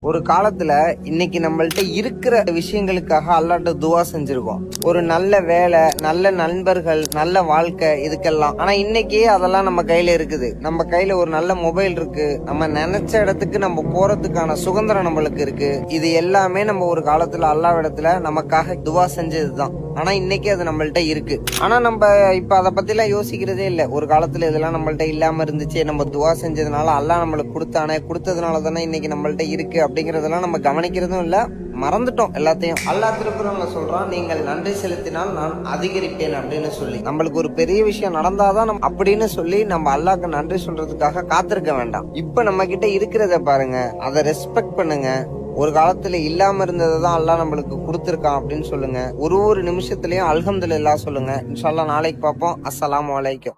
ஒரு காலத்துல இன்னைக்கு நம்மள்ட்ட இருக்கிற விஷயங்களுக்காக அல்லாட்ட துவா செஞ்சிருக்கோம். ஒரு நல்ல வேலை, நல்ல நண்பர்கள், நல்ல வாழ்க்கை, இதுக்கெல்லாம். ஆனா இன்னைக்கு அதெல்லாம் நம்ம கையில இருக்குது. நம்ம கையில ஒரு நல்ல மொபைல் இருக்கு. நம்ம நினைச்ச இடத்துக்கு நம்ம போறதுக்கான சுதந்திரம் நம்மளுக்கு இருக்கு. இது எல்லாமே நம்ம ஒரு காலத்துல அல்லாஹ்விடத்துல நமக்காக துவா செஞ்சதுதான். ஆனா இன்னைக்கு அது நம்மள்ட்ட இருக்கு. ஆனா நம்ம இப்ப அதை பத்தி எல்லாம் யோசிக்கிறதே இல்ல. ஒரு காலத்துல இதெல்லாம் நம்மள்ட்ட இல்லாம இருந்துச்சு, நம்ம துவா செஞ்சதுனால அல்லாஹ் நம்மளுக்கு கொடுத்ததுனால தானே இன்னைக்கு நம்மள்ட்ட இருக்கு அப்படிங்கறதெல்லாம் நம்ம கவனிக்கிறதும் இல்ல, மறந்துட்டோம் எல்லாத்தையும். அல்லாஹ் திருக்குறள்ல சொல்றான், நீங்கள் நன்றி செலுத்தினால் நான் அதிகரிப்பேன் அப்படின்னு சொல்லி. நம்மளுக்கு ஒரு பெரிய விஷயம் நடந்தாதான் அப்படின்னு சொல்லி நம்ம அல்லாஹ்க்கு நன்றி சொல்றதுக்காக காத்திருக்க வேண்டாம். இப்ப நம்ம கிட்ட இருக்கிறத பாருங்க, அதை ரெஸ்பெக்ட் பண்ணுங்க. ஒரு காலத்துல இல்லாம இருந்ததை தான் அல்லாஹ் நம்மளுக்கு கொடுத்திருக்கான் அப்படின்னு சொல்லுங்க. ஒரு நிமிஷத்துலயும் அல்ஹம்துலில்லாஹ் சொல்லுங்க. இன்ஷா அல்லாஹ் நாளைக்கு பார்ப்போம். அஸ்ஸலாமு அலைக்கும்.